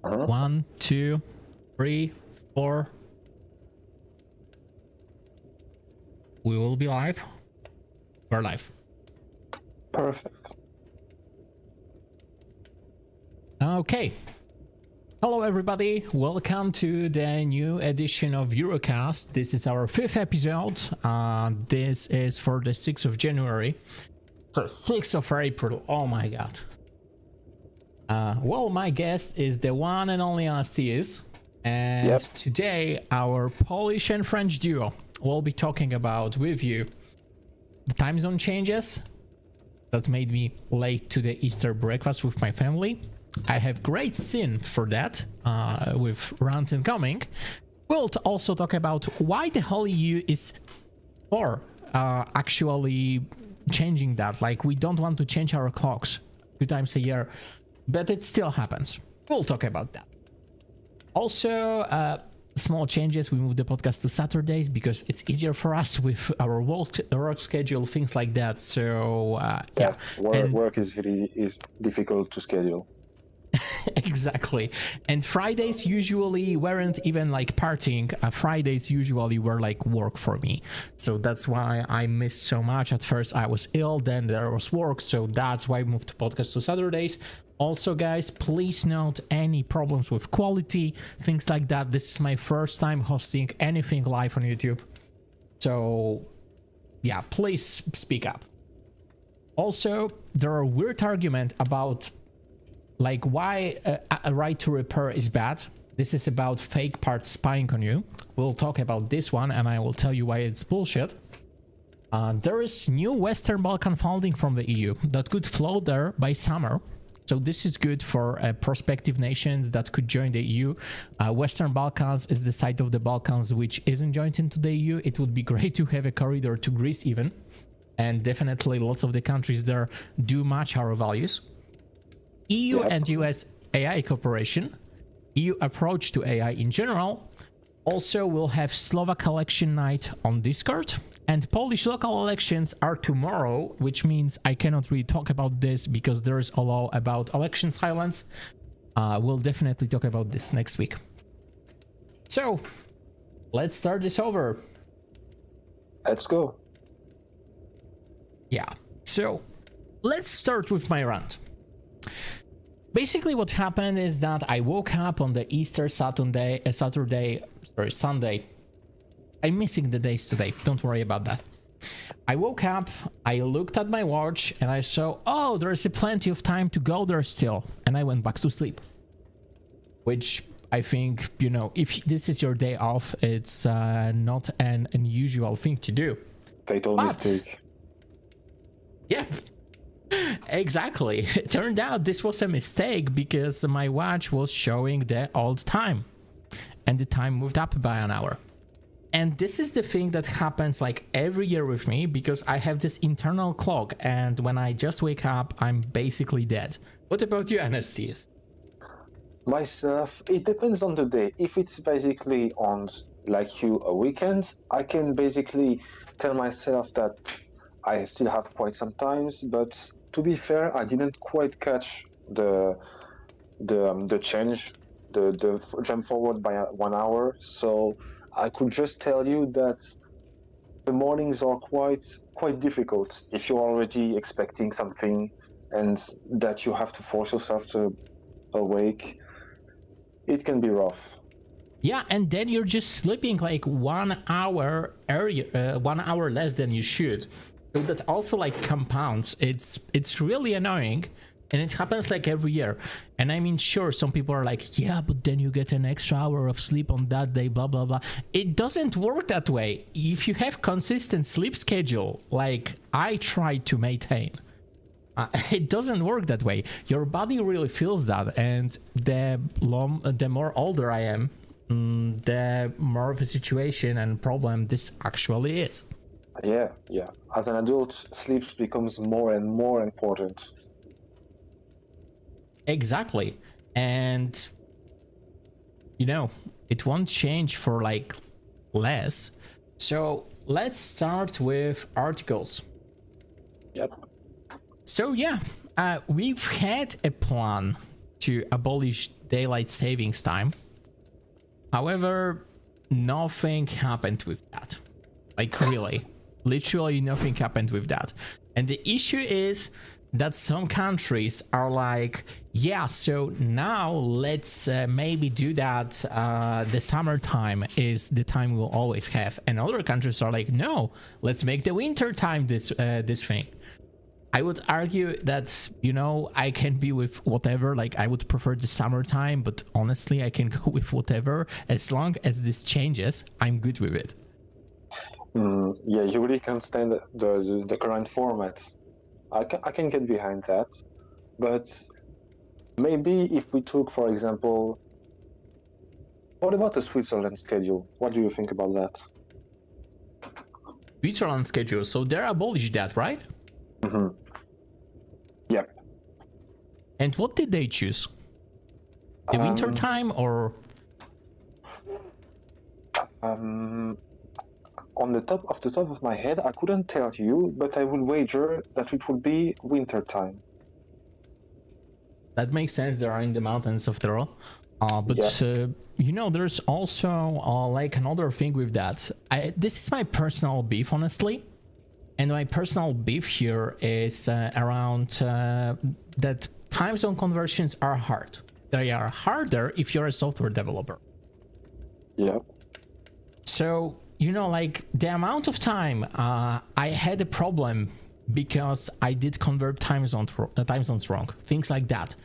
Uh-huh. 1, 2, 3, 4. We will be live. We're live. Perfect. Okay. Hello, everybody. Welcome to the new edition of Eurocast. This is our 5th episode. This is for the 6th of January. So 6th of April. Oh my god. Well, my guest is the one and only Anastasius. And Yep. today, our Polish and French duo will be talking about with you the time zone changes that made me late to the Easter breakfast with my family. I have great scene for that with Rant Incoming. We'll also talk about why the whole EU is for actually changing that. Like, we don't want to change our clocks 2 times a year, but it still happens. We'll talk about that. Also, small changes. We moved the podcast to Saturdays because it's easier for us with our work schedule, things like that. So, yeah. Work is difficult to schedule. Exactly. And Fridays usually weren't even like partying. Fridays usually were like work for me. So that's why I missed so much. At first I was ill, then there was work. So that's why I moved the podcast to Saturdays. Also, guys, please note any problems with quality, things like that. This is my first time hosting anything live on YouTube. So yeah, please speak up. Also, there are weird arguments about like why a right to repair is bad. This is about fake parts spying on you. We'll talk about this one and I will tell you why it's bullshit. There is new Western Balkan funding from the EU that could flow there by summer. So this is good for prospective nations that could join the EU. Western Balkans is the side of the Balkans which isn't joined into the EU. It would be great to have a corridor to Greece even. And definitely lots of the countries there do match our values. EU and US AI cooperation, EU approach to AI in general. Also, we'll have Slovak election night on Discord, and Polish local elections are tomorrow, which means I cannot really talk about this because there is a law about election silence. We'll definitely talk about this next week. So, let's start this over. Let's go. Yeah, so let's start with my rant. Basically what happened is that I woke up on the Easter Sunday. I'm missing the days today, don't worry about that. I woke up, I looked at my watch and I saw, oh, there's plenty of time to go there still, and I went back to sleep. Which I think, you know, if this is your day off, it's not an unusual thing to do. Fatal mistake. Yeah. Exactly. It turned out this was a mistake because my watch was showing the old time and the time moved up by an hour. And this is the thing that happens like every year with me because I have this internal clock and when I just wake up, I'm basically dead. What about you, Anastasius? Myself, it depends on the day. If it's basically on, like you, a weekend, I can basically tell myself that I still have quite some times, but to be fair, I didn't quite catch the change, the jump forward by 1 hour. So I could just tell you that the mornings are quite difficult if you're already expecting something and that you have to force yourself to awake. It can be rough. Yeah, and then you're just sleeping like 1 hour earlier, 1 hour less than you should. So that also like compounds. It's really annoying, and it happens like every year. And I mean, sure, some people are like, yeah, but then you get an extra hour of sleep on that day, blah blah blah. It doesn't work that way. If you have consistent sleep schedule, like I try to maintain, it doesn't work that way. Your body really feels that, and the more older I am, the more of a situation and problem this actually is. Yeah. As an adult, sleep becomes more and more important. Exactly. And, you know, it won't change for like less. So let's start with articles. Yep. So yeah, we've had a plan to abolish daylight savings time. However, nothing happened with that. Like really, literally nothing happened with that. And the issue is that some countries are like, yeah, so now let's maybe do that. The summertime is the time we'll always have. And other countries are like, no, let's make the winter time this thing. I would argue that, you know, I can be with whatever, like I would prefer the summertime, but honestly, I can go with whatever. As long as this changes, I'm good with it. Yeah, you really can't stand the current format. I can get behind that, but maybe if we took, for example, what about the Switzerland schedule? What do you think about that? Switzerland schedule, so they abolished that, right? Mm-hmm. Yep. And what did they choose? The winter time or? On the top of my head, I couldn't tell you, but I will wager that it will be winter time. That makes sense. They are in the mountains after all. But you know, there's also like another thing with that. This is my personal beef, honestly. And my personal beef here is around that time zone conversions are hard. They are harder if you're a software developer. Yeah. So, you know, like the amount of time I had a problem because I did convert time zones wrong, things like that.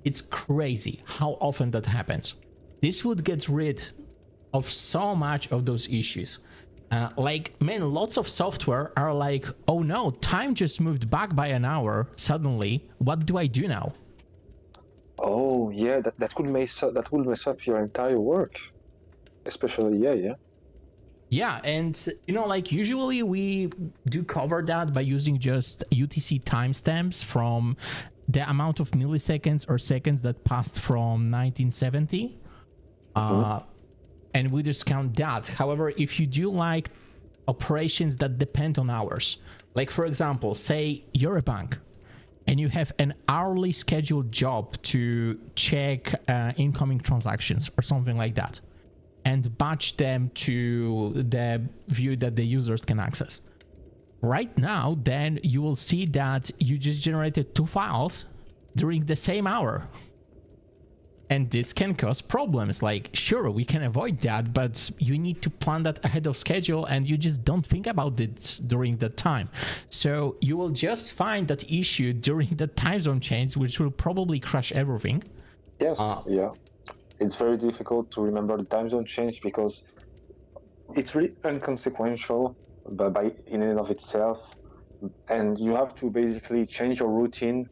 It's crazy how often that happens. This would get rid of so much of those issues. Like, man, lots of software are like, oh no, time just moved back by an hour suddenly. What do I do now? Oh yeah, that could mess up your entire work. Especially, yeah. Yeah, and you know, like usually we do cover that by using just UTC timestamps from the amount of milliseconds or seconds that passed from 1970. And we just count that. However, if you do like operations that depend on hours, like for example, say you're a bank and you have an hourly scheduled job to check incoming transactions or something like that, and batch them to the view that the users can access. Right now, then you will see that you just generated 2 files during the same hour. And this can cause problems. Like, sure, we can avoid that, but you need to plan that ahead of schedule and you just don't think about it during that time. So you will just find that issue during the time zone change, which will probably crash everything. Yes, yeah. It's very difficult to remember the time zone change because it's really inconsequential by in and of itself, and you have to basically change your routine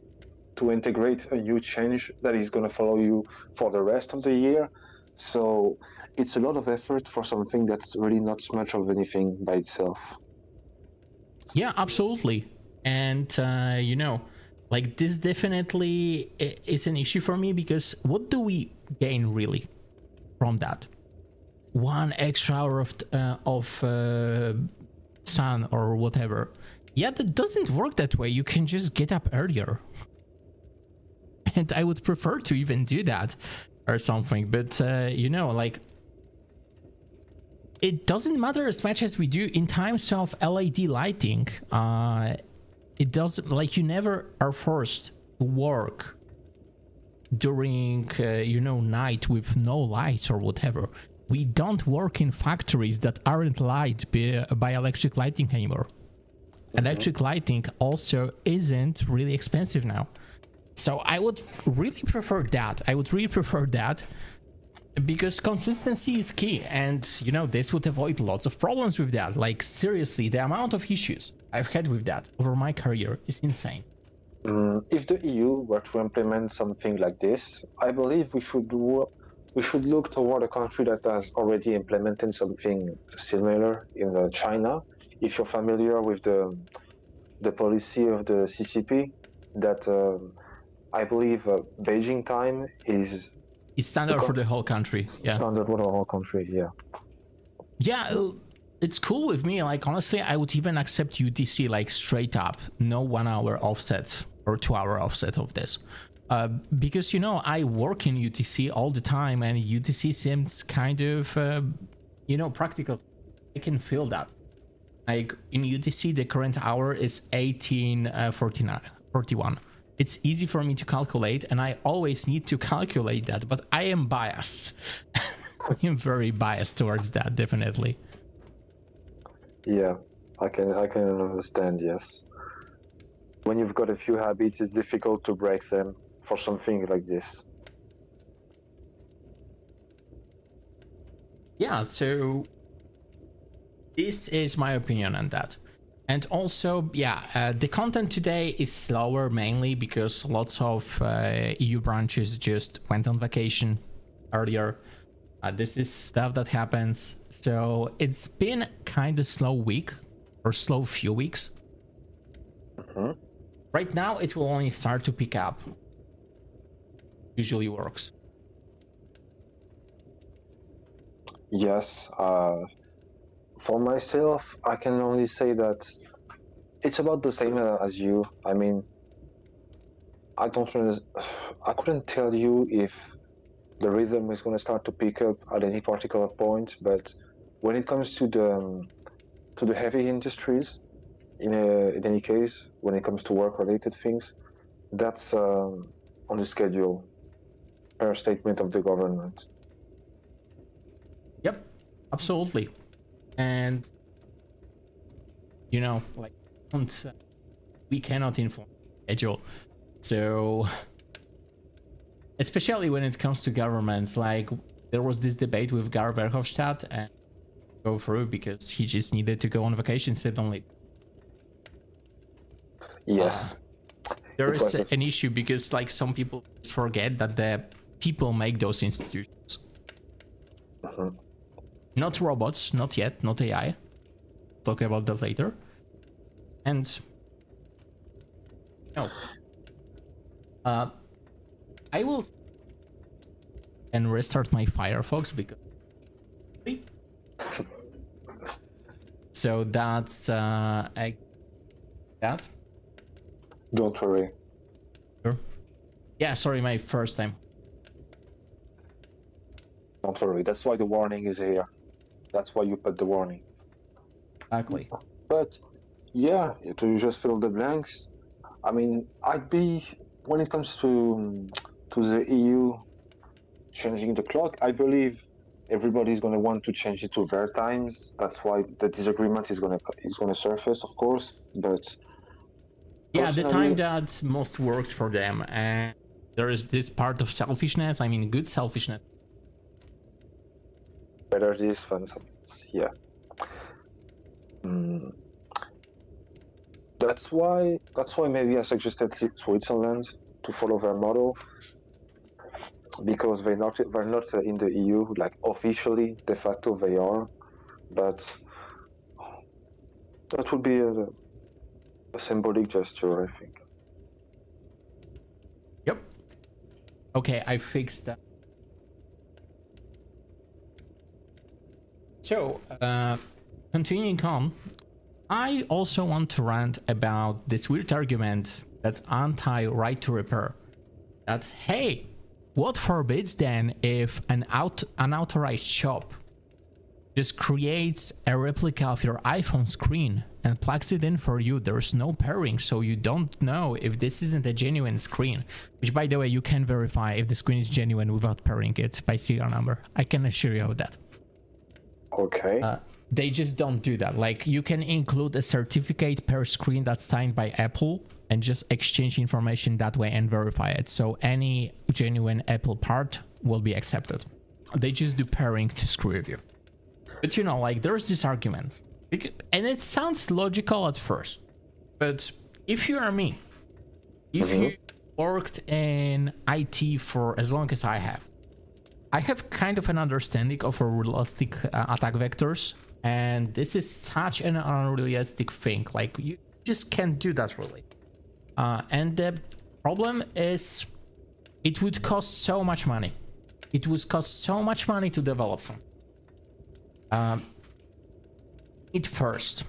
to integrate a new change that is going to follow you for the rest of the year. So it's a lot of effort for something that's really not much of anything by itself. Yeah, absolutely. And you know, like this definitely is an issue for me, because what do we gain really from that? 1 extra hour of sun or whatever. Yeah, that doesn't work that way. You can just get up earlier. And I would prefer to even do that or something. But, you know, like, it doesn't matter as much as we do in times of LED lighting. It doesn't, like, you never are forced to work during, you know, night with no lights or whatever. We don't work in factories that aren't lighted by electric lighting anymore. Electric lighting also isn't really expensive now. So I would really prefer that. Because consistency is key, and you know, this would avoid lots of problems with that. Like, seriously, the amount of issues I've had with that over my career is insane. If the EU were to implement something like this, I believe we should look toward a country that has already implemented something similar in China. If you're familiar with the policy of the CCP, that I believe Beijing time is... It's standard for the whole country. Yeah. Standard for the whole country, yeah. Yeah, it's cool with me. Like, honestly, I would even accept UTC, like, straight up. No 1 hour offset or 2 hour offset of this. Because I work in UTC all the time, and UTC seems kind of practical. I can feel that. Like in UTC, the current hour is 18:41. It's easy for me to calculate, and I always need to calculate that. But I am biased. I am very biased towards that, definitely. Yeah, I can understand. Yes, when you've got a few habits, it's difficult to break them for something like this. Yeah, so this is my opinion on that. And also, the content today is slower, mainly because lots of EU branches just went on vacation earlier. This is stuff that happens. So it's been kind of slow week, or slow few weeks. Right now, it will only start to pick up. Usually works. Yes, for myself, I can only say that it's about the same as you. I mean, I couldn't tell you if the rhythm is going to start to pick up at any particular point, but when it comes to the heavy industries, in any case, when it comes to work-related things, that's on the schedule per statement of the government. Yep, absolutely. And we cannot influence the schedule. So especially when it comes to governments, like there was this debate with Gar Verhofstadt and go through because he just needed to go on vacation suddenly. Yes. There is an issue because like some people forget that the people make those institutions. Not robots, not yet, not AI. Talk about that later. And I will and restart my Firefox because so that's that. Don't worry. Sure. Yeah, sorry, my first time. Don't worry. That's why the warning is here. That's why you put the warning. Exactly. But yeah, to just fill the blanks. I mean, when it comes to the EU changing the clock, I believe everybody's going to want to change it to their times. That's why the disagreement is going to surface, of course. But yeah, the time that most works for them, and there is this part of selfishness. I mean, good selfishness. Better this than yeah. That's why maybe I suggested Switzerland to follow their model, because they're not in the EU, like officially, de facto they are, but that would be a symbolic gesture, I think. Yep. Okay, I fixed that. So, continuing on, I also want to rant about this weird argument that's anti-right to repair. That, hey, what forbids then if an unauthorized shop just creates a replica of your iPhone screen and plugs it in for you? There's no pairing, so you don't know if this isn't a genuine screen. Which, by the way, you can verify if the screen is genuine without pairing it by serial number. I can assure you of that. Okay. They just don't do that. Like, you can include a certificate per screen that's signed by Apple and just exchange information that way and verify it. So any genuine Apple part will be accepted. They just do pairing to screw with you. But like, there's this argument, and it sounds logical at first, but if you are me, if you worked in IT for as long as I have kind of an understanding of a realistic attack vectors, and this is such an unrealistic thing. Like, you just can't do that really. And the problem is, it would cost so much money. It would cost so much money to develop something. First,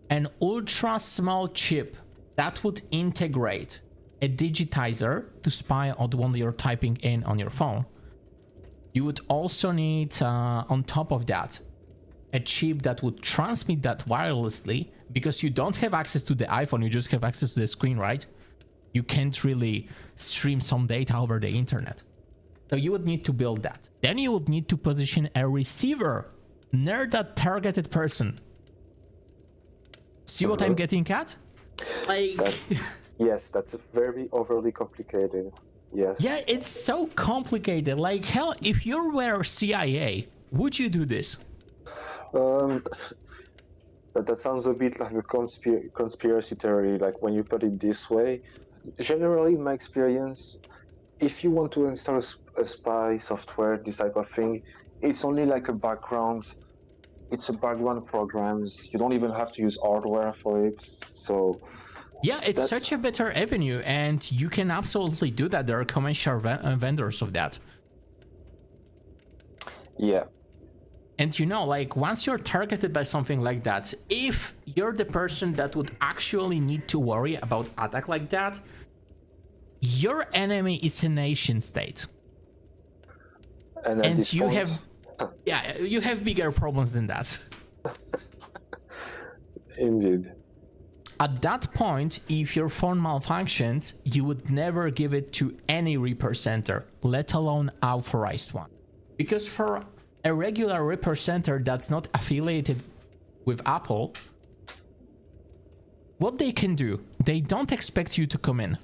an ultra small chip that would integrate a digitizer to spy on the one you're typing in on your phone. You would also need, on top of that, a chip that would transmit that wirelessly, because you don't have access to the iPhone, you just have access to the screen, right? You can't really stream some data over the internet. So you would need to build that. Then you would need to position a receiver near that targeted person. See what I'm getting at? Like... Yes, that's very overly complicated. Yes. Yeah, it's so complicated. Like, hell, if you were CIA, would you do this? That sounds a bit like a conspiracy theory, like when you put it this way. Generally, in my experience, if you want to install a spy software, this type of thing, it's only like a background. It's a background programs. You don't even have to use hardware for it. So yeah, it's such a better avenue, and you can absolutely do that. There are commercial vendors of that. Yeah. And you know, like, once you're targeted by something like that, if you're the person that would actually need to worry about attack like that, your enemy is a nation state. And you have, yeah, you have bigger problems than that. Indeed. At that point, if your phone malfunctions, you would never give it to any Reaper Center, let alone authorized one. Because for a regular Reaper Center that's not affiliated with Apple, what they can do, they don't expect you to come in.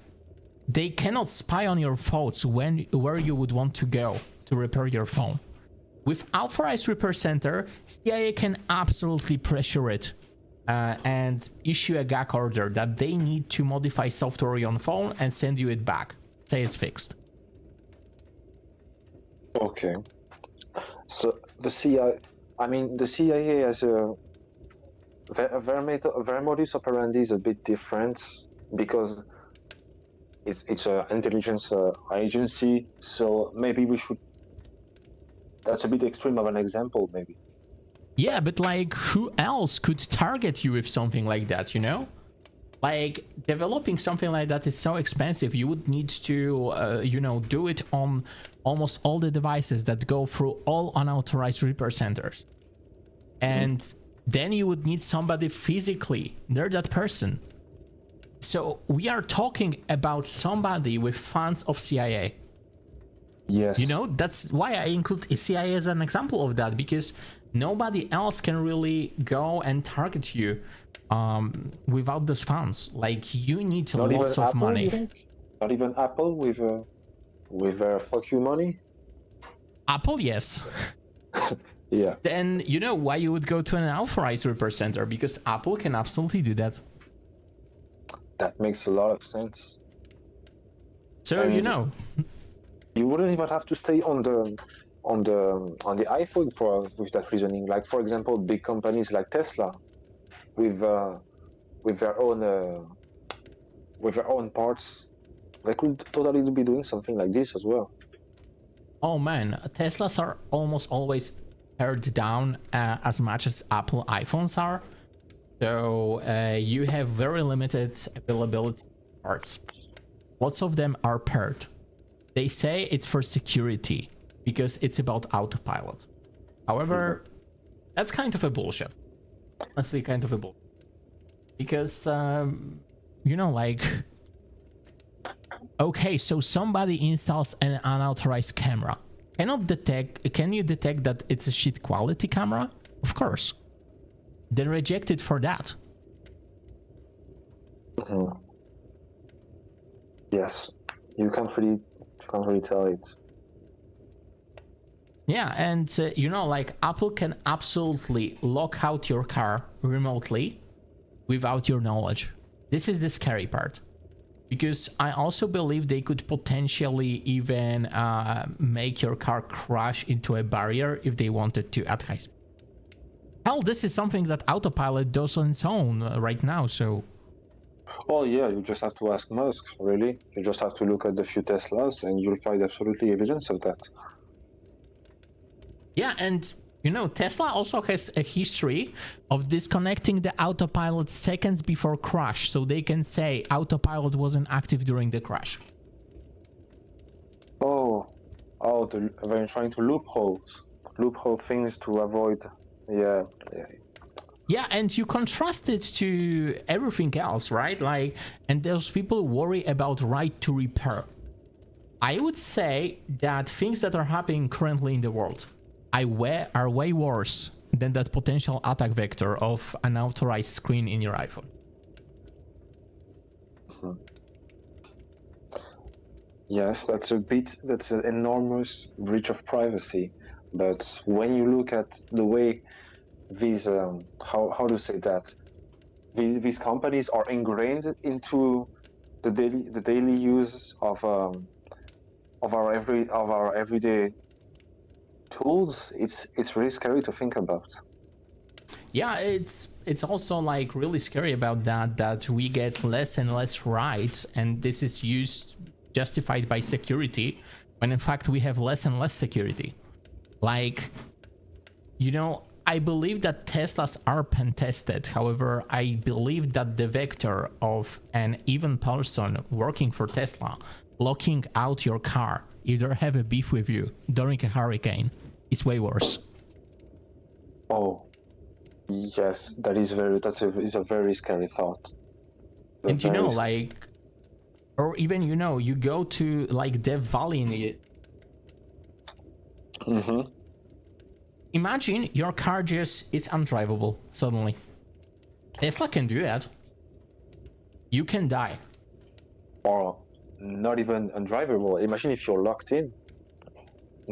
They cannot spy on your thoughts where you would want to go to repair your phone. With authorized Repair Center, CIA can absolutely pressure it and issue a gag order that they need to modify software on your phone and send you it back. Say it's fixed. Okay. So the CIA has their modus operandi is a bit different because it's an intelligence agency. So maybe we should. That's a bit extreme of an example, maybe. Yeah, but like, who else could target you with something like that, you know? Like, developing something like that is so expensive. You would need to, do it on almost all the devices that go through all unauthorized Reaper Centers. And then you would need somebody physically near that person. So we are talking about somebody with funds of CIA. Yes. You know, that's why I include CIA as an example of that, because nobody else can really go and target you without those funds. Like, you need lots of money. Not even Apple with their fuck you money? Apple, yes. Yeah. Then you know why you would go to an authorized Repair Center, because Apple can absolutely do that. That makes a lot of sense. So, and you know, you wouldn't even have to stay on the iPhone with that reasoning. Like, for example, big companies like Tesla, with their own parts, they could totally be doing something like this as well. Oh man, Teslas are almost always pared down as much as Apple iPhones are. So you have very limited availability of parts. Lots of them are paired. They say it's for security because it's about autopilot. However, that's kind of a bullshit. Honestly, kind of a bullshit. Because, like... Okay, so somebody installs an unauthorized camera. Can you detect that it's a shit quality camera? Of course. Then reject it for that. Mm-hmm. Yes, you can't really tell it. Yeah, and Apple can absolutely lock out your car remotely without your knowledge. This is the scary part. Because I also believe they could potentially even make your car crash into a barrier if they wanted to at high speed. Hell, this is something that Autopilot does on its own right now, so... Well, yeah, you just have to ask Musk, really. You just have to look at the few Teslas and you'll find absolutely evidence of that. Yeah, and Tesla also has a history of disconnecting the autopilot seconds before crash, so they can say autopilot wasn't active during the crash. They're trying to loophole things to avoid. Yeah. Yeah, and you contrast it to everything else, right? Like, and those people worry about right to repair. I would say that things that are happening currently in the world are way worse than that potential attack vector of an unauthorized screen in your iPhone. Yes, that's an enormous breach of privacy. But when you look at the way these, how to say that, these companies are ingrained into the daily use of our everyday tools, it's really scary to think about. Yeah, it's also like really scary about that we get less and less rights, and this is justified by security, when in fact we have less and less security. Like, I believe that Teslas are pen tested. However, I believe that the vector of an even person working for Tesla locking out your car if they have a beef with you during a hurricane is way worse. Oh, yes, is a very scary thought. And or even you go to like Death Valley in it. Mm-hmm. Imagine your car just is undrivable suddenly. Tesla can do that. You can die. Or not even undrivable. Imagine if you're locked in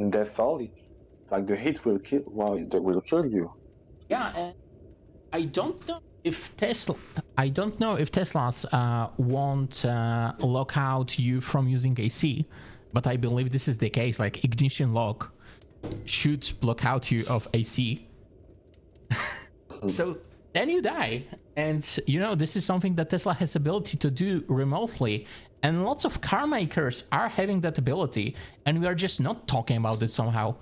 Death Valley. Like the heat will kill. Well, that will kill you. Yeah, and I don't know if Teslas won't lock out you from using AC, but I believe this is the case. Like ignition lock should block out you of AC. So then you die. And this is something that Tesla has ability to do remotely, and lots of car makers are having that ability, and we are just not talking about it somehow,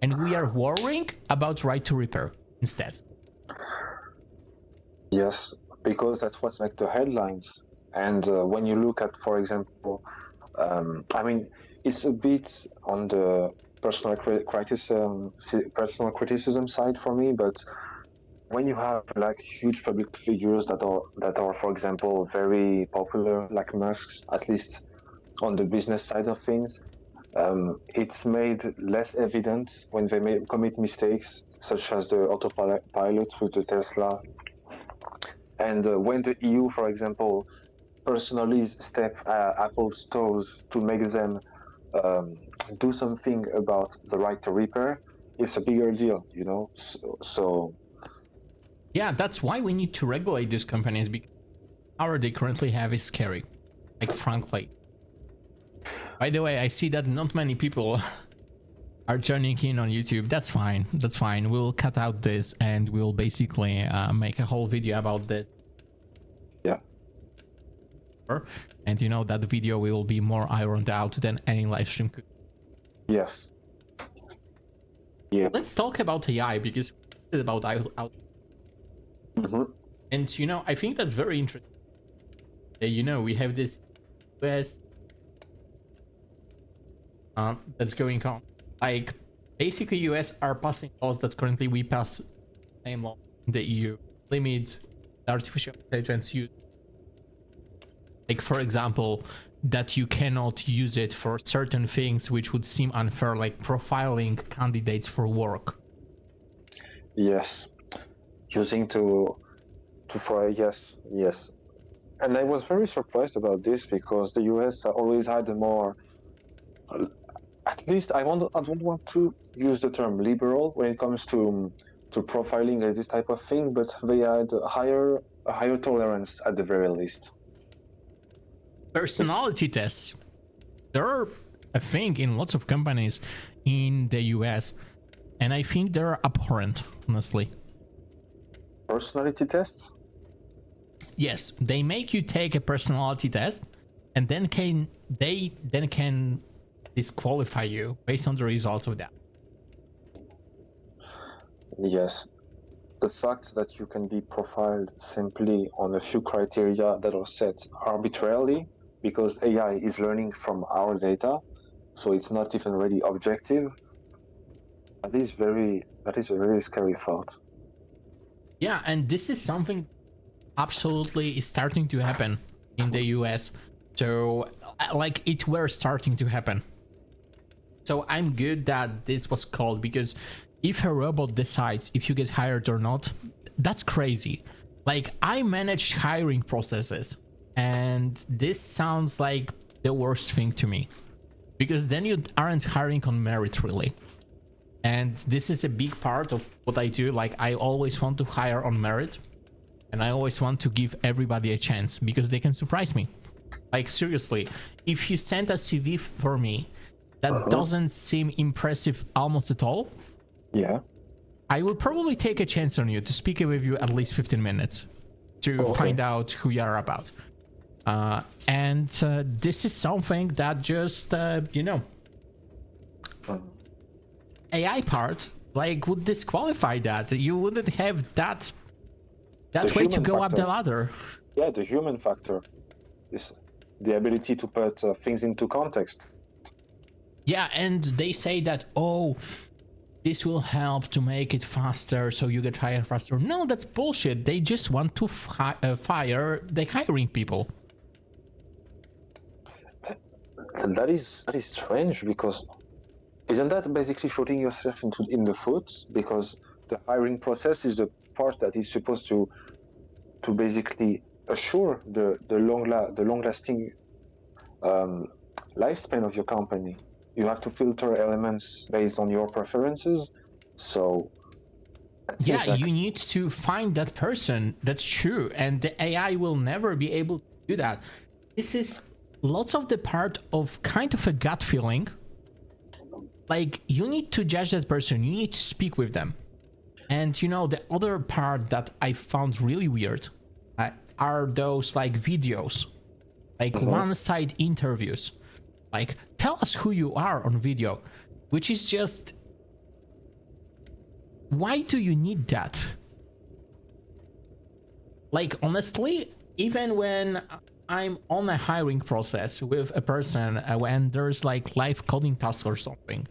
and we are worrying about right to repair instead. Yes, because that's what's like the headlines. And when you look at, for example, it's a bit on the personal criticism side for me, but when you have like huge public figures that are, for example, very popular, like Musk's, at least on the business side of things, it's made less evident when they commit mistakes, such as the autopilot with the Tesla. And when the EU, for example, personally step Apple's toes to make them do something about the right to repair, it's a bigger deal, So yeah, that's why we need to regulate these companies, because the power they currently have is scary. Like, frankly. By the way, I see that not many people are joining in on YouTube. That's fine. We'll cut out this and we'll basically make a whole video about this. Yeah. And that video will be more ironed out than any live stream could. Yes. Yeah. Let's talk about AI, because it's about Mm-hmm. And I think that's very interesting. We have this US that's going on. Like, basically US are passing laws that currently we pass the same law in the EU, limit artificial intelligence use. Like, for example, that you cannot use it for certain things which would seem unfair, like profiling candidates for work. Yes. Using to fry, yes. And I was very surprised about this, because the US always had a more, at least I don't want to use the term liberal when it comes to profiling this type of thing, but they had a higher tolerance at the very least. Personality tests, they're a thing in lots of companies in the US, and I think they're abhorrent, honestly. Personality tests? Yes, they make you take a personality test, and then can disqualify you based on the results of that. Yes. The fact that you can be profiled simply on a few criteria that are set arbitrarily because AI is learning from our data, so it's not even really objective. That is a very scary thought. Yeah, and this is something absolutely is starting to happen in the US. So, like, it were starting to happen. So I'm good that this was called, because if a robot decides if you get hired or not, that's crazy. Like, I manage hiring processes, and this sounds like the worst thing to me, because then you aren't hiring on merit, really. And this is a big part of what I do. Like, I always want to hire on merit, and I always want to give everybody a chance because they can surprise me. Like, seriously, if you send a CV for me that doesn't seem impressive almost at all, Yeah. I will probably take a chance on you to speak with you at least 15 minutes to find out who you are about. And this is something that just, AI part, like, would disqualify that. You wouldn't have that way to go up the ladder. Yeah, the human factor is the ability to put things into context. Yeah, and they say that, oh, this will help to make it faster so you get hired faster. No, that's bullshit. They just want to fire the hiring people. That is strange, because isn't that basically shooting yourself in the foot? Because the hiring process is the part that is supposed to basically assure the long lasting lifespan of your company. You have to filter elements based on your preferences. So yeah, like you need to find that person. That's true, and the AI will never be able to do that. This is lots of the part of kind of a gut feeling. Like, you need to judge that person, you need to speak with them. And the other part that I found really weird are those like videos, like one-side interviews. Like, tell us who you are on video, which is just, why do you need that? Like, honestly, even when I'm on a hiring process with a person, when there's like live coding task or something,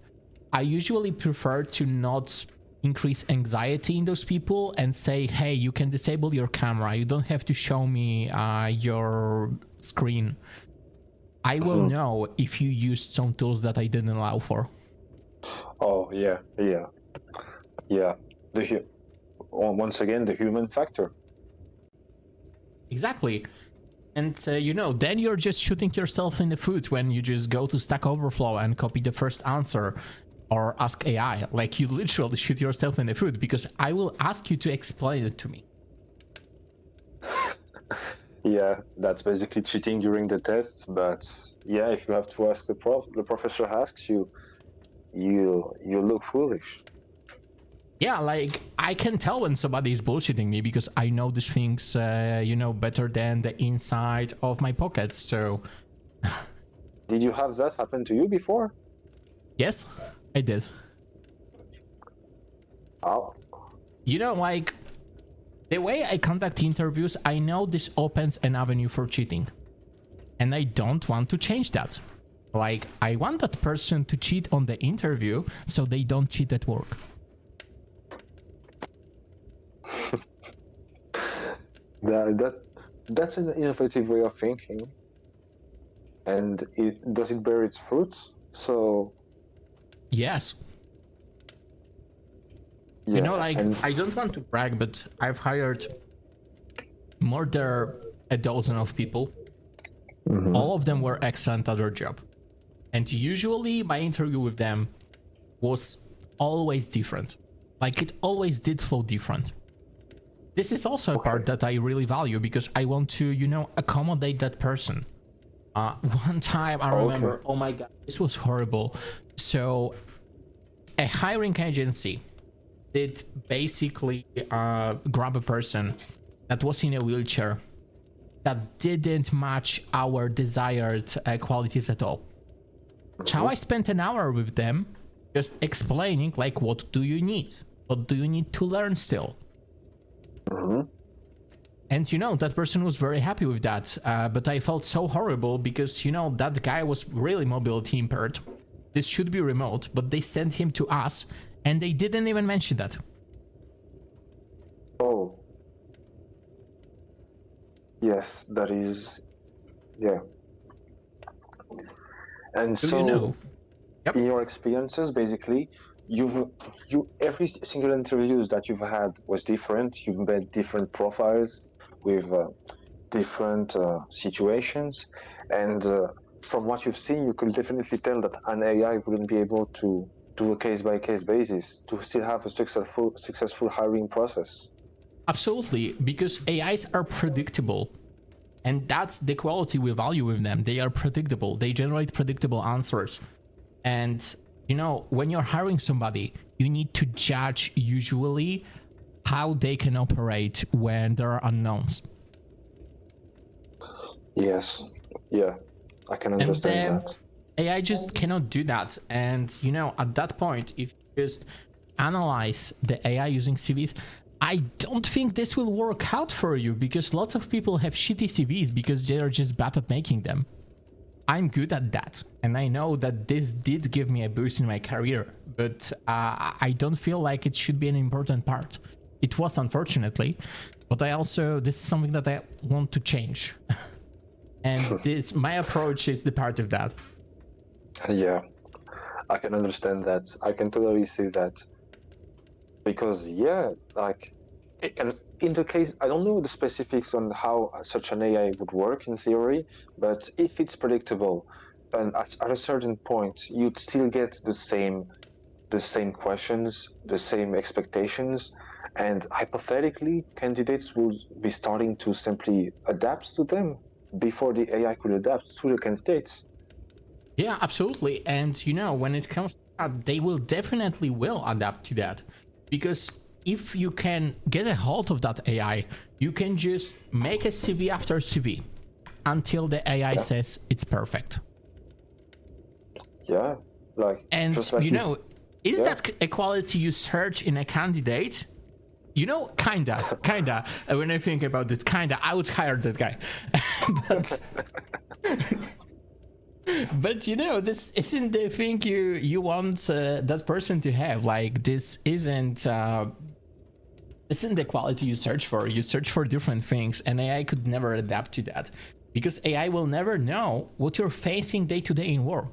I usually prefer to not increase anxiety in those people and say, hey, you can disable your camera. You don't have to show me your screen. I will know if you use some tools that I didn't allow for. Oh, yeah. Once again, the human factor. Exactly. And, then you're just shooting yourself in the foot when you just go to Stack Overflow and copy the first answer or ask AI. Like, you literally shoot yourself in the foot, because I will ask you to explain it to me. Yeah, that's basically cheating during the tests. But yeah, if you have to ask the professor asks you, you look foolish. Yeah, like, I can tell when somebody is bullshitting me because I know these things, better than the inside of my pockets. So, did you have that happen to you before? Yes, I did. Oh. Like, the way I conduct interviews, I know this opens an avenue for cheating. And I don't want to change that. Like, I want that person to cheat on the interview so they don't cheat at work. That's an innovative way of thinking. And does it bear its fruits? So... Yes. Yeah, I don't want to brag, but I've hired more than a dozen of people. All of them were excellent at their job. And usually my interview with them was always different. Like, it always did flow different. This is also a part that I really value, because I want to, accommodate that person. One time I remember, oh my god, this was horrible. So, a hiring agency did basically grab a person that was in a wheelchair that didn't match our desired qualities at all. So I spent an hour with them just explaining, like, what do you need? What do you need to learn still? Mm-hmm. And you know, that person was very happy with that. But I felt so horrible because, you know, that guy was really mobility impaired. This should be remote, but they sent him to us and they didn't even mention that. Oh. Yes, that is. Yeah. And Do so, you know? Yep. in your experiences, basically, every single interviews that you've had was different. You've met different profiles with different situations, and from what you've seen, you could definitely tell that an AI wouldn't be able to do a case-by-case basis to still have a successful hiring process. Absolutely, because AIs are predictable. And that's the quality we value with them. They are predictable. They generate predictable answers. And, you know, when you're hiring somebody, you need to judge usually how they can operate when there are unknowns. Yes. Yeah. I can understand that. AI just cannot do that. And, you know, at that point, if you just analyze the AI using CVs, I don't think this will work out for you because lots of people have shitty CVs because they are just bad at making them. I'm good at that. And I know that this did give me a boost in my career, but I don't feel like it should be an important part. It was, unfortunately, but this is something that I want to change. And my approach is the part of that. Yeah, I can understand that. I can totally see that. Because, yeah, like, and in the case, I don't know the specifics on how such an AI would work in theory, but if it's predictable, and at a certain point, you'd still get the same questions, the same expectations, and hypothetically, candidates would be starting to simply adapt to them before the AI could adapt to the candidates. Yeah, absolutely. And you know, when it comes to that, they will definitely adapt to that. Because if you can get a hold of that AI, you can just make a CV after CV until the AI says it's perfect. Yeah, like, and like you know, is that a quality you search in a candidate? You know, kinda. When I think about it, I would hire that guy. But you know, this isn't the thing you want that person to have. Like, this isn't the quality you search for. You search for different things, and AI could never adapt to that because AI will never know what you're facing day to day in work.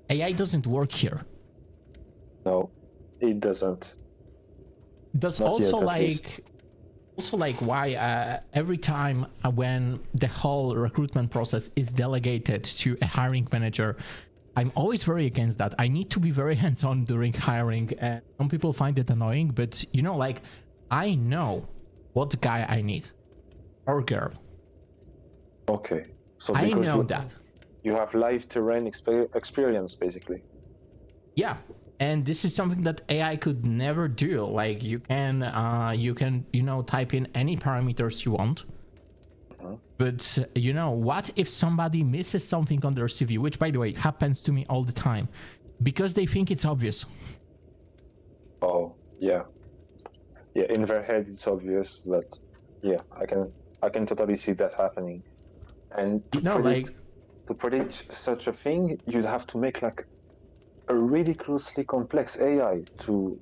AI doesn't work here. No, it doesn't. That's also like why every time when the whole recruitment process is delegated to a hiring manager, I'm always very against that. I need to be very hands-on during hiring, and some people find it annoying, but you know, like, I know what guy I need or girl. Okay, so I know that you have live terrain experience, basically. Yeah. And this is something that AI could never do. Like, you can you know, type in any parameters you want. But you know, what if somebody misses something on their CV, which, by the way, happens to me all the time, because they think it's obvious. Oh, yeah. Yeah, in their head it's obvious, but yeah, I can totally see that happening. And to predict such a thing, you'd have to make like a ridiculously complex AI to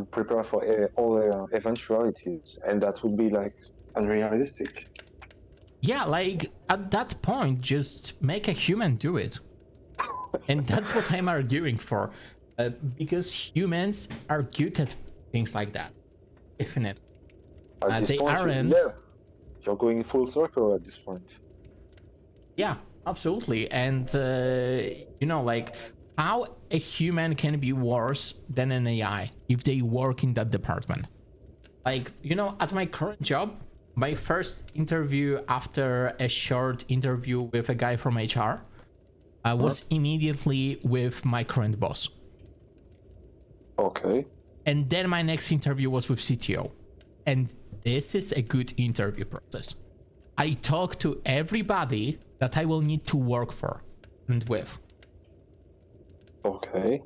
prepare for all eventualities, and that would be like unrealistic. Yeah, like, at that point, just make a human do it. And that's what I'm arguing for, because humans are good at things like that. Definitely. They aren't. Yeah, you're going full circle at this point. Yeah, absolutely. And you know, like, how a human can be worse than an AI if they work in that department. Like, you know, at my current job, my first interview after a short interview with a guy from HR was immediately with my current boss. Okay. And then my next interview was with CTO. And this is a good interview process. I talk to everybody that I will need to work for and with. Okay.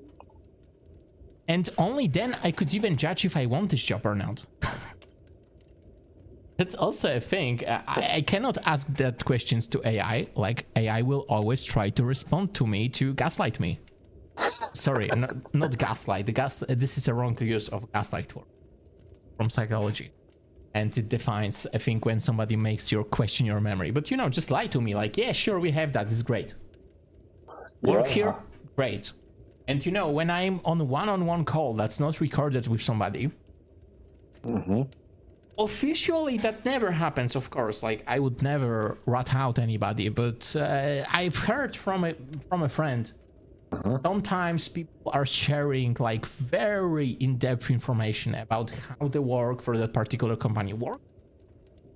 And only then I could even judge if I want this job or not. That's also a thing. I cannot ask that questions to AI. Like, AI will always try to respond to me to gaslight me. Sorry, not gaslight. This is a wrong use of gaslight word from psychology. And it defines, I think, when somebody makes you question your memory. But, you know, just lie to me. Like, yeah, sure, we have that. It's great. Work here? Great. And, you know, when I'm on a one-on-one call that's not recorded with somebody, officially that never happens, of course. Like, I would never rat out anybody. But I've heard from a friend, sometimes people are sharing like very in-depth information about how the work for that particular company works,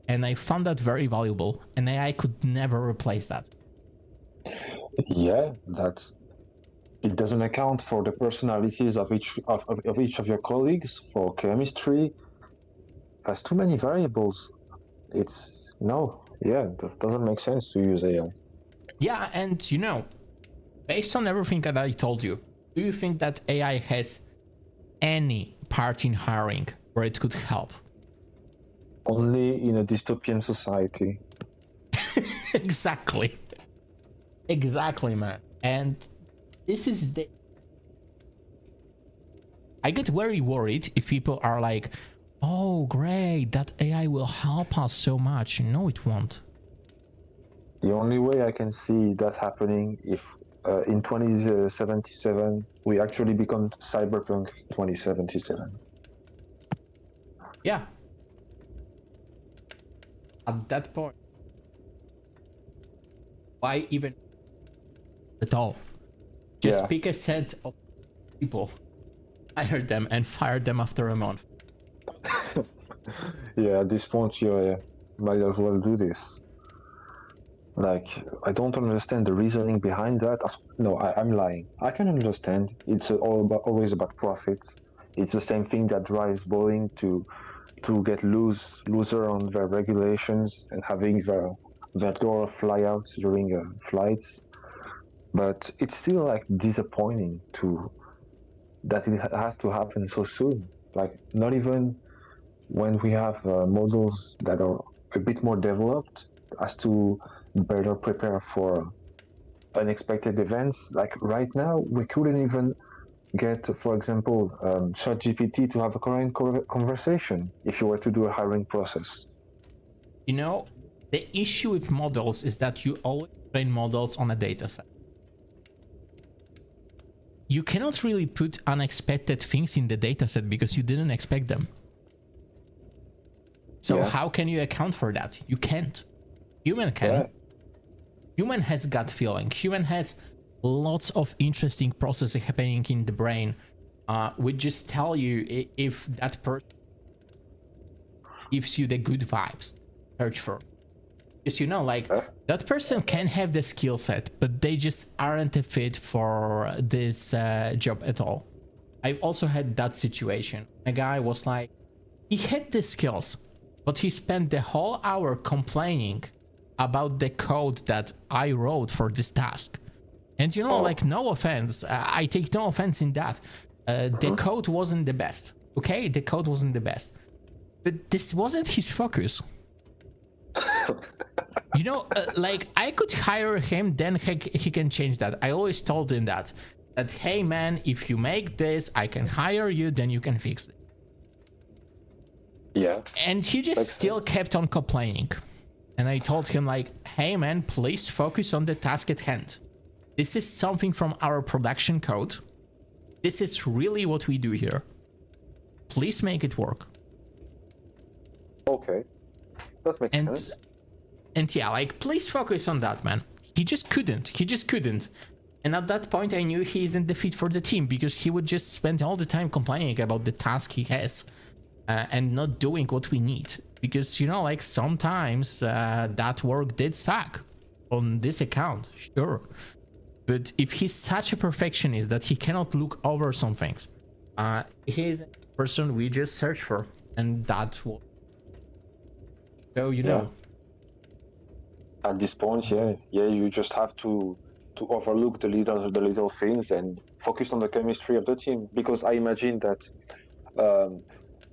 and I found that very valuable, and AI could never replace that. Yeah, it doesn't account for the personalities of each of your colleagues, for chemistry. There's too many variables. That doesn't make sense to use AI. Yeah, and you know, based on everything that I told you, do you think that AI has any part in hiring where it could help? Only in a dystopian society. Exactly, man. And this is I get very worried if people are like, oh great, that AI will help us so much. No, it won't. The only way I can see that happening if in 2077 we actually become cyberpunk 2077. Yeah. At that point, why even at all? Just pick a set of people, hire them, and fire them after a month. Yeah, at this point you might as well do this. Like, I don't understand the reasoning behind that. No, I'm lying. I can understand. It's always about profit. It's the same thing that drives Boeing to get looser on their regulations and having their door flyouts during flights. But it's still like disappointing that it has to happen so soon. Like, not even when we have models that are a bit more developed as to better prepare for unexpected events. Like right now, we couldn't even get, for example, ChatGPT to have a current conversation if you were to do a hiring process. You know, the issue with models is that you always train models on a data set. You cannot really put unexpected things in the dataset because you didn't expect them. So how can you account for that? You can't. Human can. Yeah. Human has gut feeling. Human has lots of interesting processes happening in the brain, which just tell you if that person gives you the good vibes. Search for. Because you know, like that person can have the skill set, but they just aren't a fit for this job at all. I've also had that situation. A guy was like, he had the skills, but he spent the whole hour complaining about the code that I wrote for this task. And you know, like, no offense, I take no offense in that. The code wasn't the best. Okay, the code wasn't the best. But this wasn't his focus. You know, like, I could hire him, then he can change that. I always told him that, hey man, if you make this, I can hire you, then you can fix it. Yeah. And he just still kept on complaining. And I told him, like, hey man, please focus on the task at hand. This is something from our production code. This is really what we do here. Please make it work. Okay. That makes sense. And yeah, like, please focus on that, man. He just couldn't. And at that point, I knew he isn't the fit for the team, because he would just spend all the time complaining about the task he has and not doing what we need. Because, you know, like, sometimes that work did suck on this account, sure. But if he's such a perfectionist that he cannot look over some things, he's a person we just search for, and that's what. So, you know. At this point, you just have to to overlook the little things and focus on the chemistry of the team. Because I imagine that um,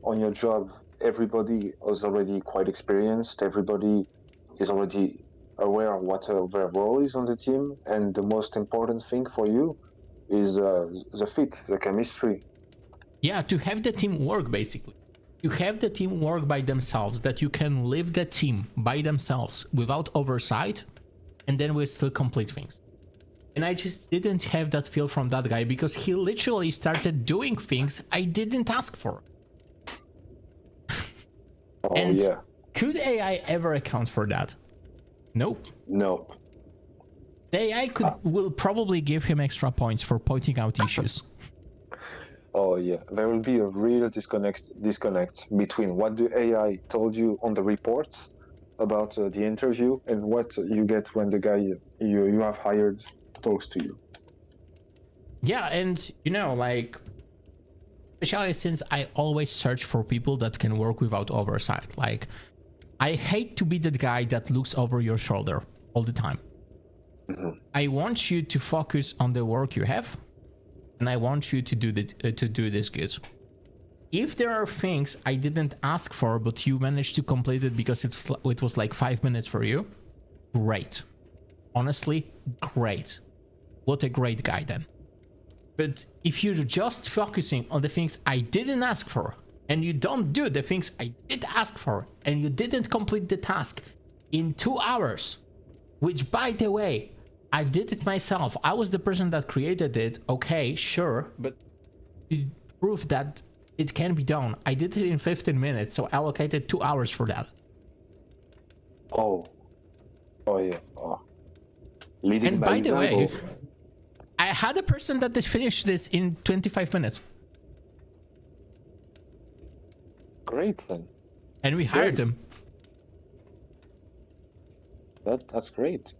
on your job, everybody is already quite experienced. Everybody is already aware of what their role is on the team, and the most important thing for you is the fit, the chemistry. Yeah, to have the team work basically. You have the team work by themselves, that you can leave the team by themselves without oversight, and then we still complete things. And I just didn't have that feel from that guy because he literally started doing things I didn't ask for. Oh, And yeah. could AI ever account for that? Nope. No. The AI will probably give him extra points for pointing out issues. Oh, yeah. There will be a real disconnect between what the AI told you on the reports about the interview and what you get when the guy you have hired talks to you. Yeah, and you know, like, especially since I always search for people that can work without oversight. Like, I hate to be that guy that looks over your shoulder all the time. Mm-hmm. I want you to focus on the work you have, and I want you to do this good. If there are things I didn't ask for, but you managed to complete it because it was like 5 minutes for you, great. Honestly, great. What a great guy then. But if you're just focusing on the things I didn't ask for, and you don't do the things I did ask for, and you didn't complete the task in 2 hours, which, by the way, I did it myself. I was the person that created it. Okay, sure, but to prove that it can be done, I did it in 15 minutes, so I allocated 2 hours for that. Oh yeah. Oh. Leading And by by the way, example. I had a person that did finish this in 25 minutes. Great then. And we hired him. That's great.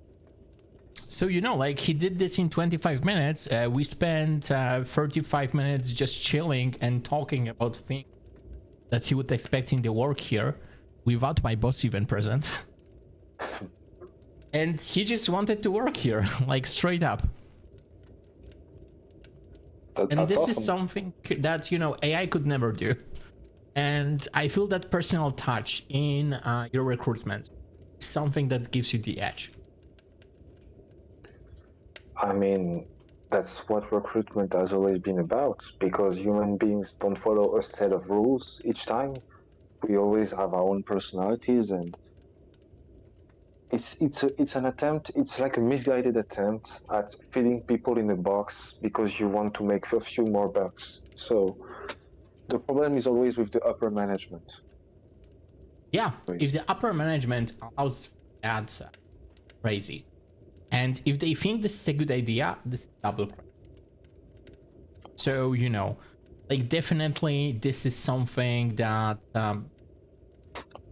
So, you know, like, he did this in 25 minutes. We spent 35 minutes just chilling and talking about things that he would expect in the work here without my boss even present. And he just wanted to work here, like, straight up. And That's this awesome. is something that, you know, AI could never do. And I feel that personal touch in your recruitment is something that gives you the edge. I mean, that's what recruitment has always been about, because human beings don't follow a set of rules each time. We always have our own personalities, and it's an attempt. It's like a misguided attempt at fitting people in a box because you want to make a few more bucks. So the problem is always with the upper management. Yeah, if the upper management allows that, crazy. And if they think this is a good idea, this is double crazy. So, you know, like, definitely this is something that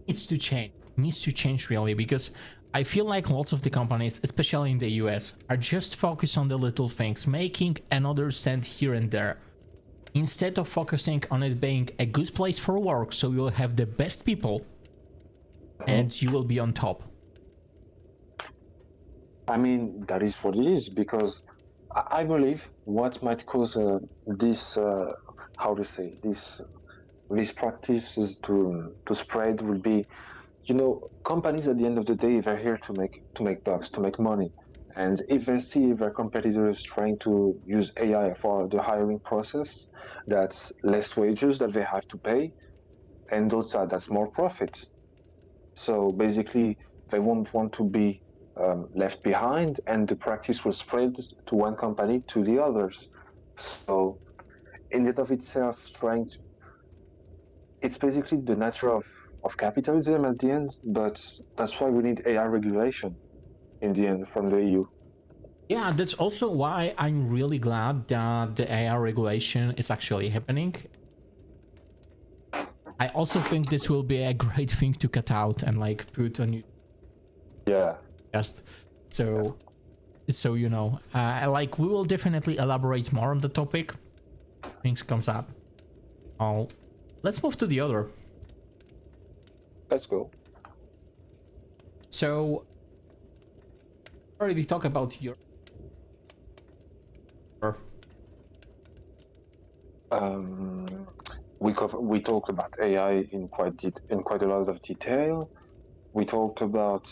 needs to change really, because I feel like lots of the companies, especially in the US, are just focused on the little things, making another cent here and there, instead of focusing on it being a good place for work, so you'll have the best people and you will be on top. I mean, that is what it is, because I believe what might cause this, how to say, these practices to spread will be, you know, companies at the end of the day, they're here to make bucks, to make money. And if they see their competitors trying to use AI for the hiring process, that's less wages that they have to pay, and that's more profit. So basically, they won't want to be left behind, and the practice will spread to one company to the others. So, in and of itself, it's basically the nature of capitalism at the end, but that's why we need AI regulation in the end from the EU. Yeah, that's also why I'm really glad that the AI regulation is actually happening. I also think this will be a great thing to cut out and, like, put on you. Yeah. Just so you know, like, we will definitely elaborate more on the topic. Things comes up. Oh, let's move to the other. Let's go. So, already talk about your Or Um, we talked about AI in quite a lot of detail. We talked about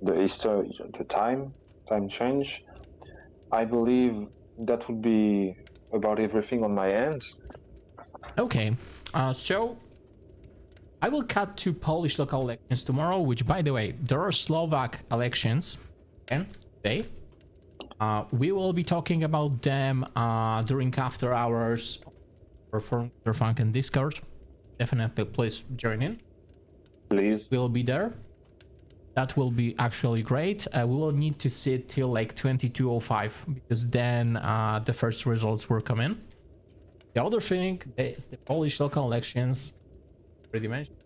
the history, the time change. I believe that would be about everything on my end. okay, so I will cut to Polish local elections tomorrow, which, by the way, there are Slovak elections and today. We will be talking about them during after hours or for Funk and Discord. Definitely, please join in. Please. We'll be there. That will be actually great. We will need to sit till like 22:05 because then the first results will come in. The other thing is the Polish local elections. Already mentioned.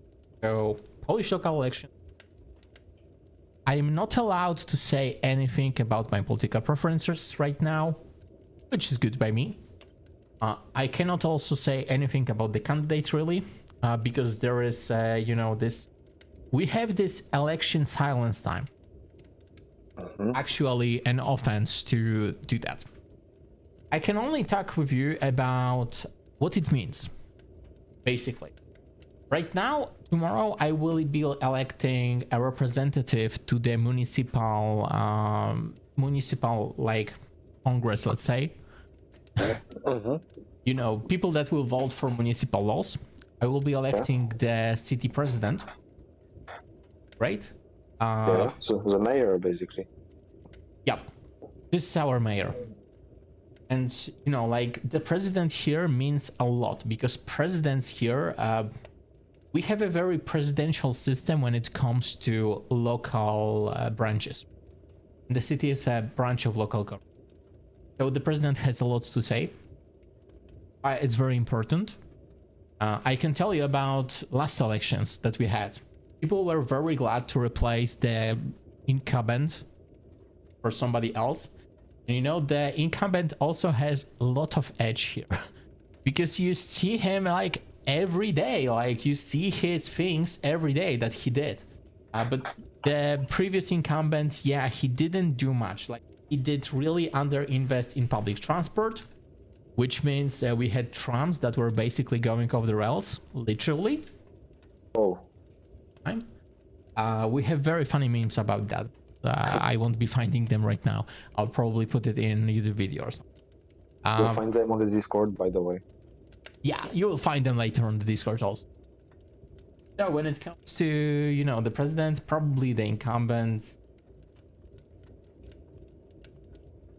So Polish local election. I am not allowed to say anything about my political preferences right now, which is good by me. I cannot also say anything about the candidates really, because there is, this. We have this election silence time. Actually, an offense to do that. I can only talk with you about what it means, basically. Right now, tomorrow, I will be electing a representative to the municipal like Congress, let's say. You know, people that will vote for municipal laws. I will be electing the city president, right? Yeah, so the mayor, basically. Yep, this is our mayor. And, you know, like, the president here means a lot because presidents here, we have a very presidential system when it comes to local branches. The city is a branch of local government. So the president has a lot to say. It's very important. I can tell you about last elections that we had. People were very glad to replace the incumbent for somebody else. And you know, the incumbent also has a lot of edge here. Because you see him like every day, like you see his things every day that he did. But the previous incumbent, yeah, he didn't do much. Like he did really underinvest in public transport, which means we had trams that were basically going off the rails, literally. Oh. We have very funny memes about that. I won't be finding them right now. I'll probably put it in YouTube videos. You'll find them on the Discord, by the way. Yeah, you'll find them later on the Discord also. So when it comes to, you know, the president, probably the incumbent.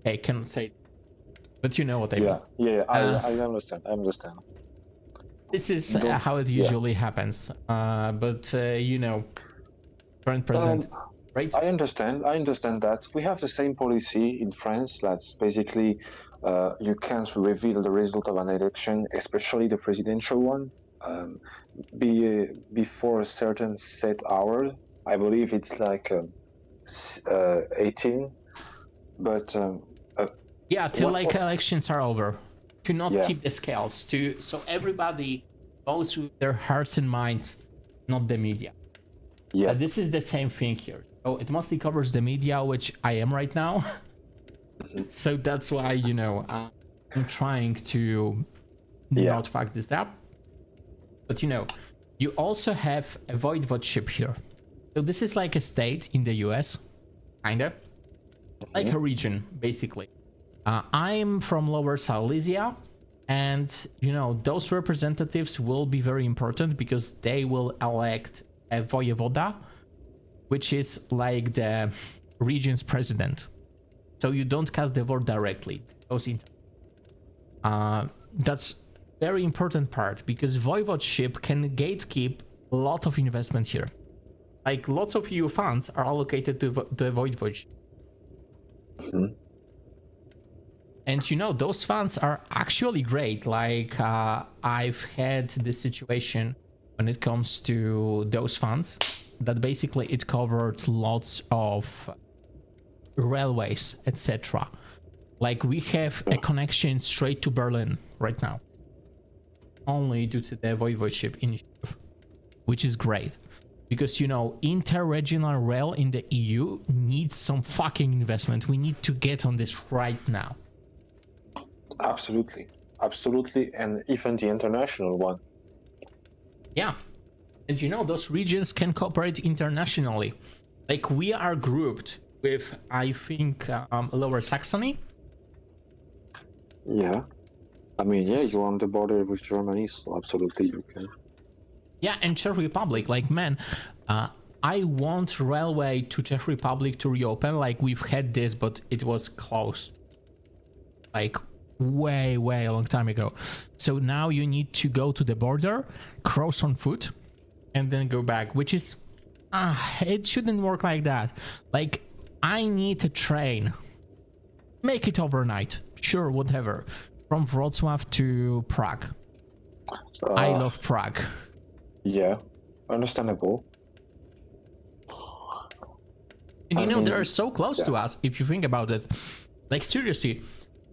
I cannot say, but you know what I mean. Yeah, I understand. This is how it usually happens. But you know, current president, right? I understand that. We have the same policy in France. That's basically you can't reveal the result of an election, especially the presidential one, before a certain set hour. I believe it's like 18. But yeah, till like elections are over, to not tip the scales, so everybody goes with their hearts and minds, not the media. Yeah, this is the same thing here. So it mostly covers the media, which I am right now. So that's why, you know, I'm trying to not fuck this up. But you know, you also have a voivodeship here. So this is like a state in the US, kinda. Like a region, basically. I'm from Lower Silesia, and you know, those representatives will be very important because they will elect a voyevoda, which is like the region's president. So you don't cast the vote directly. That's very important part because voivodeship can gatekeep a lot of investment here. Like lots of EU funds are allocated to the voivodeship. And you know, those funds are actually great. Like I've had this situation when it comes to those funds that basically it covered lots of railways, etc. Like we have a connection straight to Berlin right now, only due to the voivodeship initiative, which is great. Because, you know, inter-regional rail in the EU needs some fucking investment. We need to get on this right now. Absolutely, absolutely, and even the international one. Yeah. And you know, those regions can cooperate internationally. Like, we are grouped with, I think, Lower Saxony. Yeah, I mean, yeah, Yes. you're on the border with Germany, so absolutely you can. Yeah, and Czech Republic. Like, man, I want railway to Czech Republic to reopen. Like, we've had this, but it was closed. Like, way, way a long time ago. So now you need to go to the border, cross on foot, and then go back, which is it shouldn't work like that. Like, I need a train, make it overnight, sure, whatever, from Wrocław to Prague. I love Prague. Yeah, understandable. And you I know, mean, they're so close to yeah. us if you think about it. Like, seriously,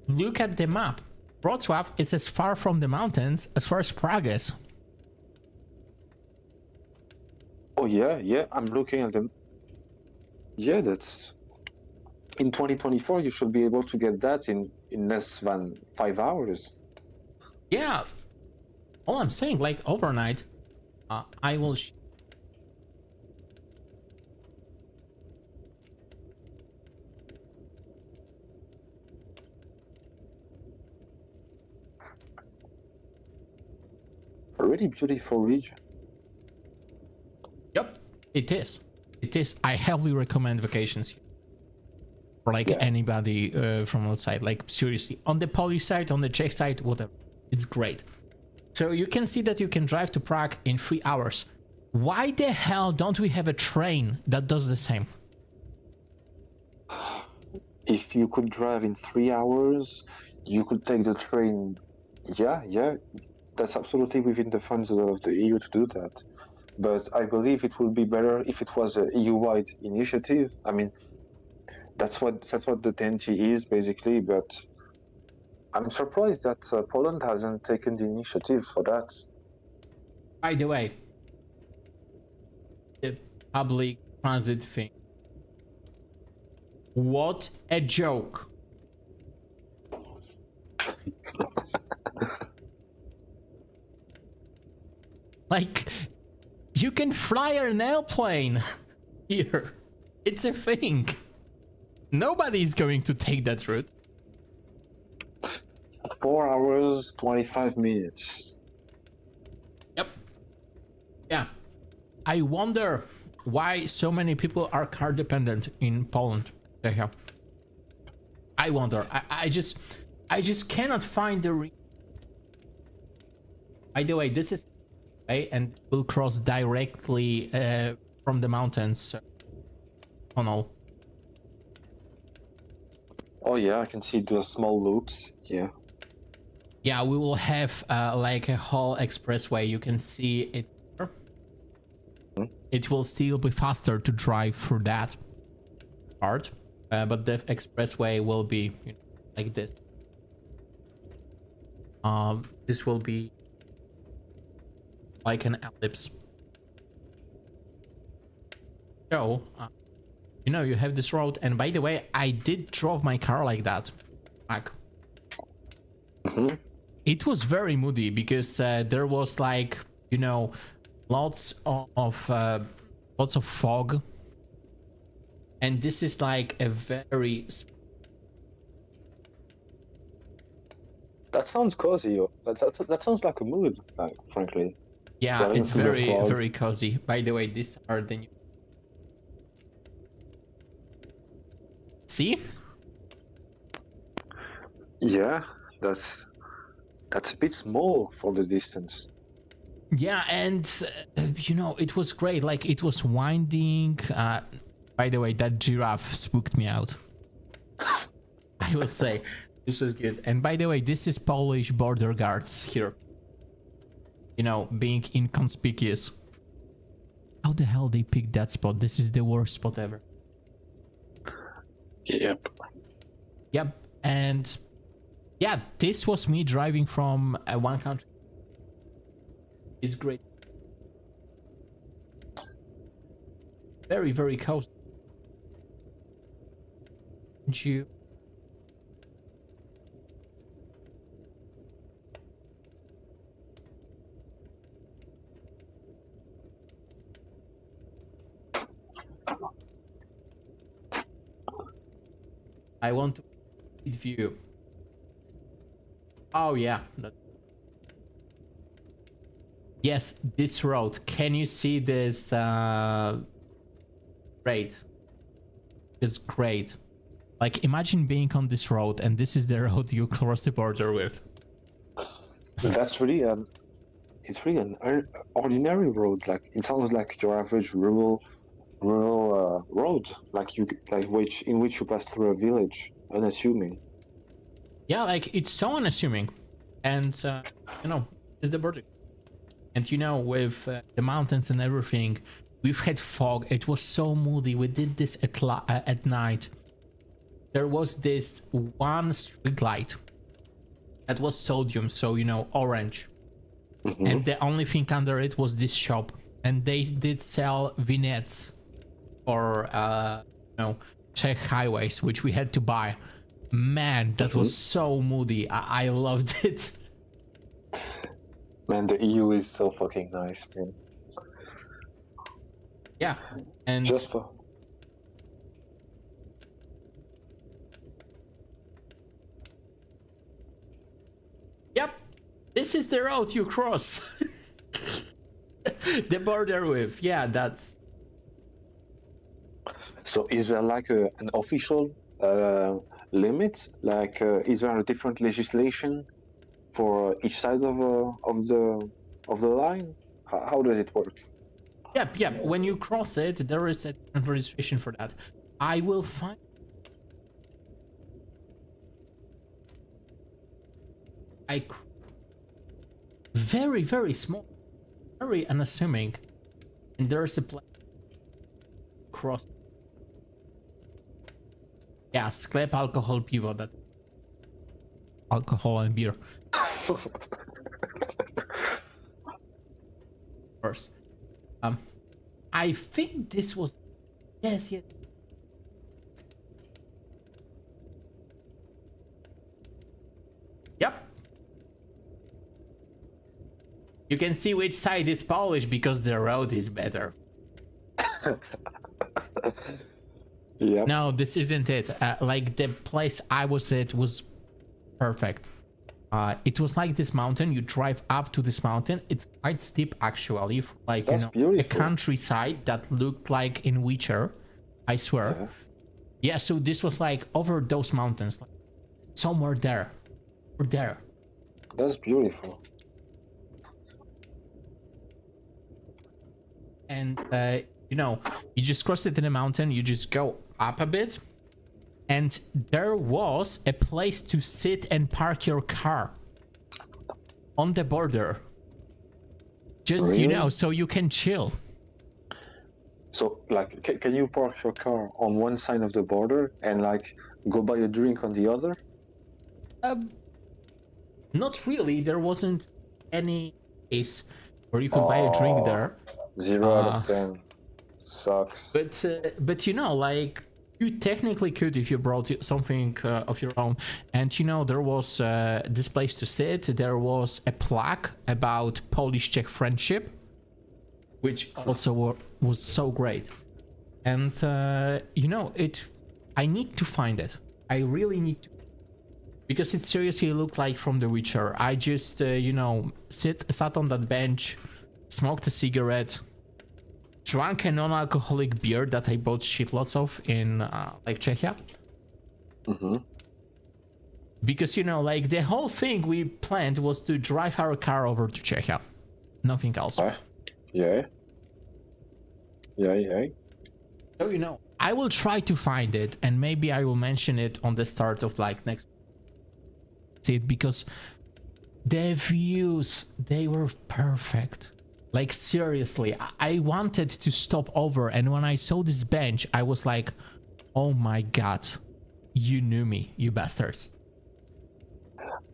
look at the map. Wrocław is as far from the mountains as far as Prague is. Oh yeah, yeah. I'm looking at them. Yeah, that's in 2024. You should be able to get that in less than 5 hours. Yeah, all I'm saying, like, overnight, I will. A really beautiful region. Yep, it is. It is. I heavily recommend vacations here for like Yeah. anybody from outside. Like, seriously, on the Polish side, on the Czech side, whatever, it's great. So you can see that you can drive to Prague in 3 hours. Why the hell don't we have a train that does the same? If you could drive in 3 hours, you could take the train. Yeah, yeah. That's absolutely within the funds of the EU to do that. But I believe it would be better if it was a EU-wide initiative. I mean, that's what the TNT is basically. But I'm surprised that Poland hasn't taken the initiative for that. By the way, the public transit thing. What a joke. Like, you can fly an airplane here. It's a thing. Nobody's going to take that route. 4 hours, 25 minutes. Yep. Yeah. I wonder why so many people are car dependent in Poland. Yeah. I wonder. I just cannot find the By the way, this is and will cross directly from the mountains tunnel. Oh yeah, I can see those small loops. Yeah. Yeah, we will have like a whole expressway. You can see it. It will still be faster to drive through that part, but the expressway will be, you know, like this. This will be like an ellipse. So, you know, you have this road, and by the way, I did drove my car like that. Back. It was very moody because there was, like, you know, lots of fog, and this is like a very. That sounds cozy. That sounds like a mood, like, frankly. Yeah, Driving it's through the very fog. very cozy. By the way, these are the new. See? Yeah, that's a bit small for the distance. Yeah, and you know, it was great. Like, it was winding. By the way, that giraffe spooked me out. I will say this was good. And by the way, this is Polish border guards here. You know, being inconspicuous. How the hell they picked that spot? This is the worst spot ever. Yep. Yep. And yeah, this was me driving from one country. It's great. Very, very cozy. You I want to view. Oh yeah. Yes, this road. Can you see this? Great. It's great. Like, imagine being on this road, and this is the road you cross the border with. That's really it's really an ordinary road. Like it sounds like your average rural road, in which you pass through a village, unassuming. Yeah, like it's so unassuming, and it's the border. And with the mountains and everything, we've had fog. It was so moody. We did this at night. There was this one street light that was sodium, so orange. Mm-hmm. And the only thing under it was this shop, and they did sell vignettes for Czech highways, which we had to buy. Man, that was so moody. I loved it. Man, the EU is so fucking nice, man. Yeah, and just for... Yep, this is the road you cross. The border with, yeah, that's... So is there like an official limit? Like, is there a different legislation for each side of the line? How does it work? Yep. When you cross it, there is a different registration for that. I will find. Very, very small, very unassuming, and there's a place cross. Yeah, sklep alkohol piwo, that alcohol and beer. First, I think this was yes. Yep. You can see which side is Polish because the road is better. Yep. No, this isn't it. Like the place I was at was perfect. It was like this mountain. You drive up to this mountain. It's quite steep, actually. Like beautiful. A countryside that looked like in Witcher. I swear. Yeah. So this was like over those mountains, like somewhere there. Or there. That's beautiful. And you just cross it in a mountain. You just go up a bit. And there was a place to sit and park your car on the border. Just, really? So you can chill. So, like, can you park your car on one side of the border and, like, go buy a drink on the other? Not really. There wasn't any place where you could buy a drink there. 0 out of 10. Sucks. But like... You technically could if you brought something of your own. And there was this place to sit. There was a plaque about Polish-Czech friendship, which also was so great. And I need to find it. I really need to, because it seriously looked like from The Witcher. I just sat on that bench, smoked a cigarette, drank a non-alcoholic beer that I bought shitloads of in Czechia. Mm-hmm. Because like the whole thing we planned was to drive our car over to Czechia, nothing else. Yeah. So I will try to find it, and maybe I will mention it on the start of next. See, because the views, they were perfect. Like, seriously, I wanted to stop over, and when I saw this bench, I was like, oh my god, you knew me, you bastards.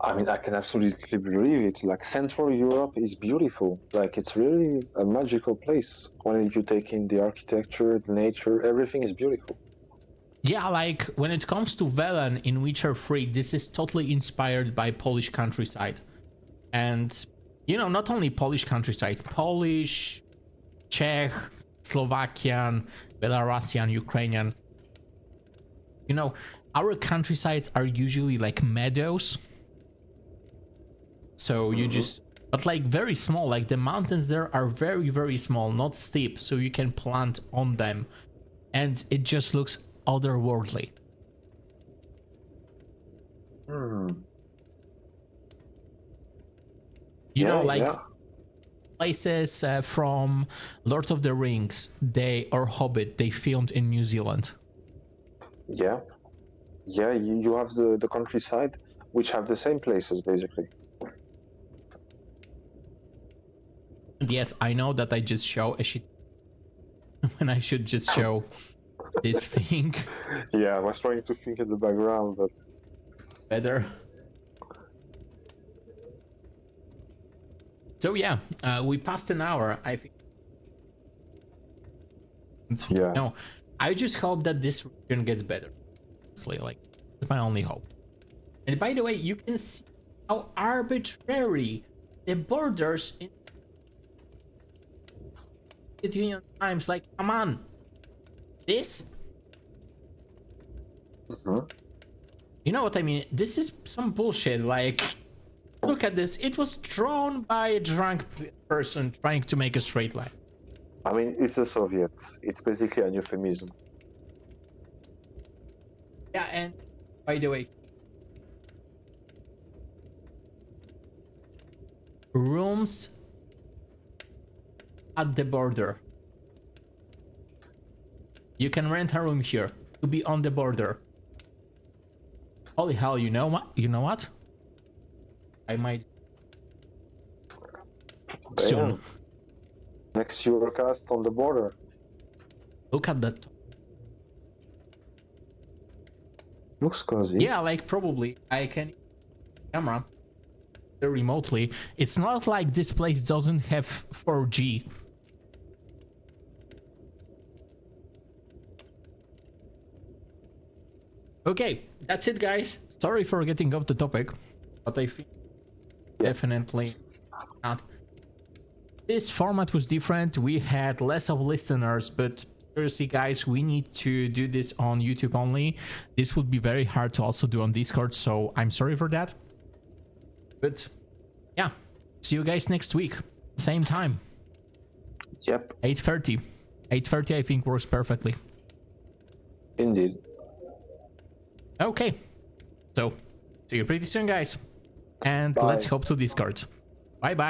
I mean, I can absolutely believe it. Like, Central Europe is beautiful. Like, it's really a magical place. When you take in the architecture, the nature, everything is beautiful. Yeah, like, when it comes to Velen in Witcher 3, this is totally inspired by Polish countryside. And... not only Polish countryside, Polish, Czech, Slovakian, Belarusian, Ukrainian. our countrysides are usually like meadows. So you just, but like very small, like the mountains there are very, very small, not steep. So you can plant on them and it just looks otherworldly. You know, like places from Lord of the Rings, or Hobbit, they filmed in New Zealand. Yeah. Yeah, you have the countryside, which have the same places, basically. And yes, I know that I just show a shit when I should just show this thing. Yeah, I was trying to think in the background, but... Better. So yeah, we passed an hour, I think. Yeah. No, I just hope that this region gets better. Honestly, like, that's my only hope. And by the way, you can see how arbitrary the borders in the Union times. Like, come on, this. You know what I mean? This is some bullshit. Like, look at this. It was drawn by a drunk person trying to make a straight line. I mean, it's the Soviets. It's basically an euphemism. Yeah, and by the way, rooms at the border. You can rent a room here to be on the border. Holy hell, you know what? You know what? I might soon. Next Eurocast on the border. Look at that. Looks cozy. Yeah, like probably I can camera remotely. It's not like this place doesn't have 4G. Okay, that's it, guys. Sorry for getting off the topic, but I think definitely not. This format was different. We had less of listeners, but seriously, guys, we need to do this on YouTube only. This would be very hard to also do on Discord, so I'm sorry for that. But yeah, see you guys next week, same time. Yep. 8:30. 8:30, I think, works perfectly. Indeed. Okay, so see you pretty soon, guys, and Bye. let's hope to Discord. Bye bye.